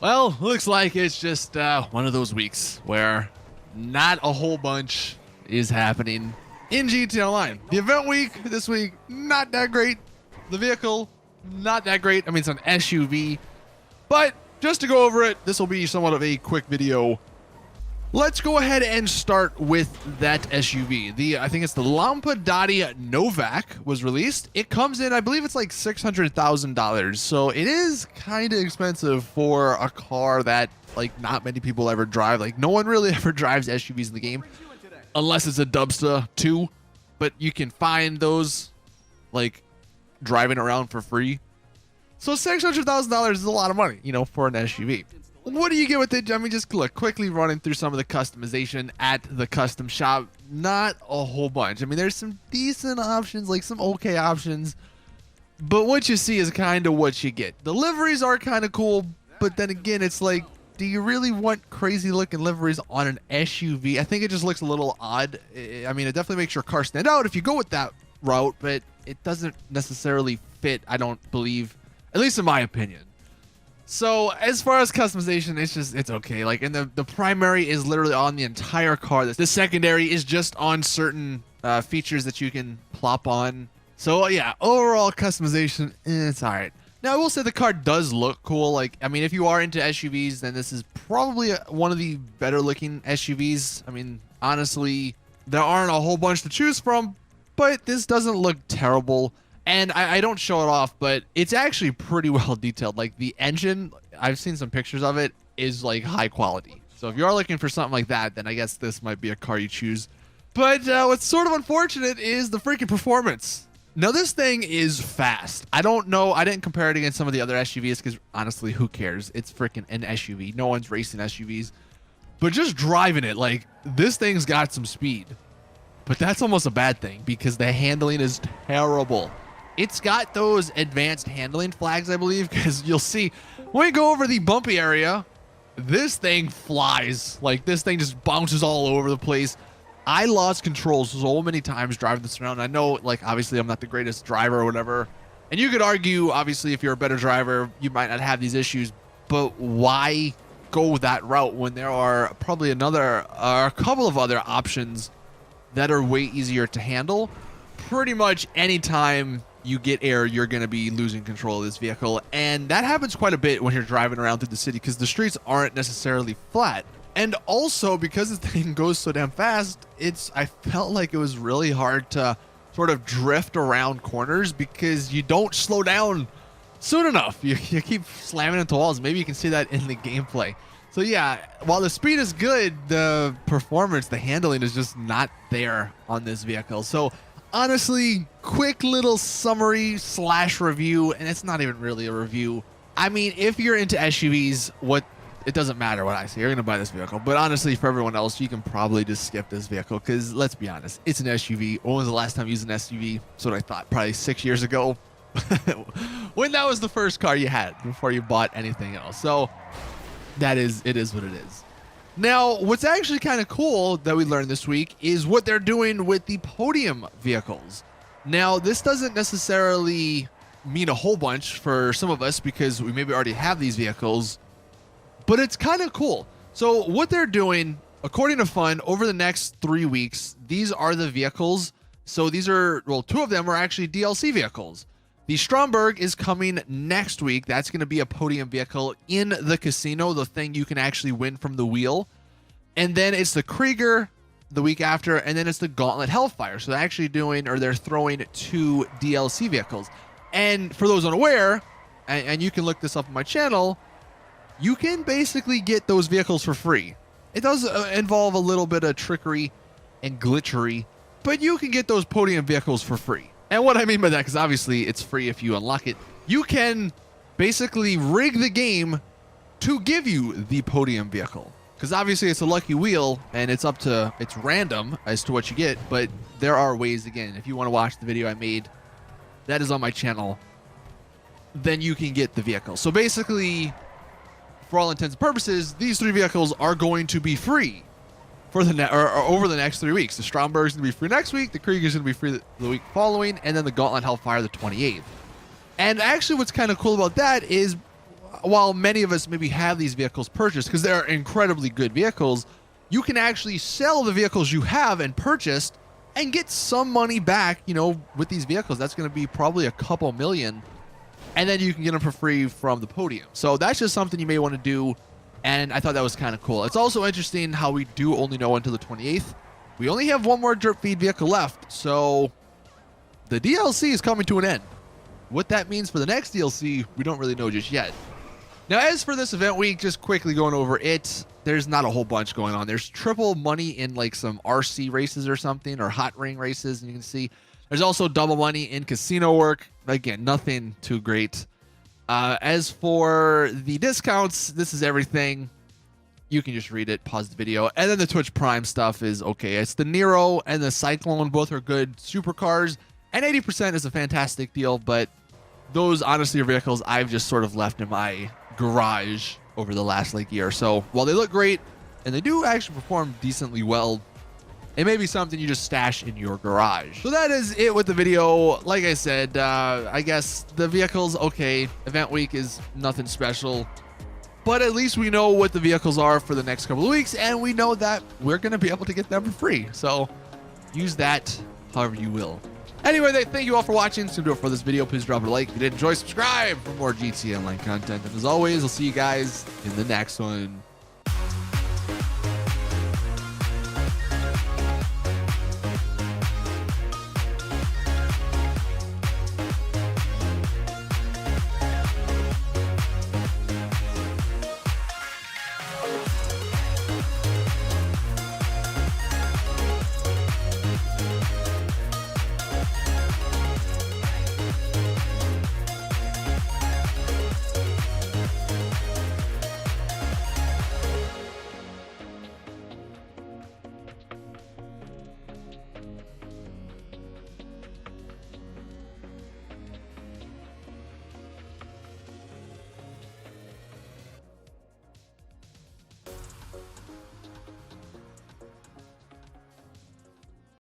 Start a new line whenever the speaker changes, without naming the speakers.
Well, looks like it's just one of those weeks where not a whole bunch is happening in GTA Online. The event week this week, not that great. The vehicle, not that great. I mean, it's an SUV, but just to go over it, this will be somewhat of a quick video. Let's go ahead and start with that SUV. I think it's the Lampadati Novak was released. It comes in, I believe it's like $600,000. So it is kind of expensive for a car that like not many people ever drive. Like no one really ever drives SUVs in the game unless it's a Dubsta 2, but you can find those like driving around for free. So $600,000 is a lot of money, you know, for an SUV. What do you get with it? I mean, just look, quickly running through some of the customization at the custom shop. Not a whole bunch. I mean, there's some decent options, like some okay options, but what you see is kind of what you get. The liveries are kind of cool, but then again, it's like, do you really want crazy looking liveries on an SUV? I think it just looks a little odd. I mean, it definitely makes your car stand out if you go with that route, but it doesn't necessarily fit, I don't believe, at least in my opinion. So as far as customization, it's okay. Like, and the primary is literally on the entire car. The secondary is just on certain features that you can plop on. So yeah, overall customization, it's all right. Now I will say the car does look cool. Like, I mean, if you are into SUVs, then this is probably one of the better looking SUVs. I mean, honestly, there aren't a whole bunch to choose from, but this doesn't look terrible. And I don't show it off, but it's actually pretty well detailed. Like the engine, I've seen some pictures of it, is like high quality. So if you are looking for something like that, then I guess this might be a car you choose. But what's sort of unfortunate is the freaking performance. Now this thing is fast. I don't know. I didn't compare it against some of the other SUVs because honestly, who cares? It's freaking an SUV. No one's racing SUVs. But just driving it, like this thing's got some speed. But that's almost a bad thing because the handling is terrible. It's got those advanced handling flags, I believe, because you'll see when we go over the bumpy area, this thing flies. Like, this thing just bounces all over the place. I lost control so many times driving this around. I know, like, obviously I'm not the greatest driver or whatever. And you could argue, obviously, if you're a better driver, you might not have these issues. But why go that route when there are probably a couple of other options that are way easier to handle? Pretty much anytime you get air, you're going to be losing control of this vehicle. And that happens quite a bit when you're driving around through the city because the streets aren't necessarily flat. And also because this thing goes so damn fast, I felt like it was really hard to sort of drift around corners because you don't slow down soon enough. You keep slamming into walls. Maybe you can see that in the gameplay. So yeah, while the speed is good, the performance, the handling is just not there on this vehicle. So honestly, quick little summary / review, and it's not even really a review. I mean, if you're into SUVs, it doesn't matter what I say. You're going to buy this vehicle. But honestly, for everyone else, you can probably just skip this vehicle because let's be honest, it's an SUV. When was the last time you used an SUV? That's what I thought. Probably 6 years ago. When that was the first car you had before you bought anything else. So it is what it is. Now, what's actually kind of cool that we learned this week is what they're doing with the podium vehicles. Now, this doesn't necessarily mean a whole bunch for some of us because we maybe already have these vehicles, but it's kind of cool. So what they're doing, according to Fun, over the next 3 weeks, these are the vehicles. So these are, well, 2 of them are actually DLC vehicles. The Stromberg is coming next week. That's going to be a podium vehicle in the casino, the thing you can actually win from the wheel. And then it's the Krieger the week after, and then it's the Gauntlet Hellfire. So they're actually they're throwing 2 DLC vehicles. And for those unaware, and you can look this up on my channel, you can basically get those vehicles for free. It does involve a little bit of trickery and glitchery, but you can get those podium vehicles for free. And what I mean by that, because obviously it's free if you unlock it, you can basically rig the game to give you the podium vehicle. Because obviously it's a lucky wheel and it's random as to what you get, but there are ways, again, if you want to watch the video I made, that is on my channel, then you can get the vehicle. So basically, for all intents and purposes, these 3 vehicles are going to be free for over the next 3 weeks. The Stromberg's going to be free next week, the Krieger's going to be free the week following, and then the Gauntlet Hellfire the 28th. And actually what's kind of cool about that is while many of us maybe have these vehicles purchased because they're incredibly good vehicles, you can actually sell the vehicles you have and purchased and get some money back, you know, with these vehicles. That's going to be probably a couple million, and then you can get them for free from the podium. So that's just something you may want to do, and I thought that was kind of cool. It's also interesting how we do only know until the 28th. We only have one more drip feed vehicle left, so the DLC is coming to an end. What that means for the next DLC, we don't really know just yet. Now, as for this event week, just quickly going over it, there's not a whole bunch going on. There's triple money in like some RC races or something, or hot ring races, and you can see there's also double money in casino work. Again, nothing too great. As for the discounts, this is everything. You can just read it, pause the video, and then the Twitch Prime stuff is okay. It's the Nero and the Cyclone, both are good supercars, and 80% is a fantastic deal, but those honestly are vehicles I've just sort of left in my garage over the last like year or so. While they look great and they do actually perform decently well, it may be something you just stash in your garage. So that is it with the video. Like I said, I guess the vehicles, okay, event week is nothing special, but at least we know what the vehicles are for the next couple of weeks, and we know that we're going to be able to get them for free. So use that however you will. Anyway, thank you all for watching. That's going to do it for this video. Please drop a like if you did enjoy. Subscribe for more GTA Online content. And as always, I'll see you guys in the next one.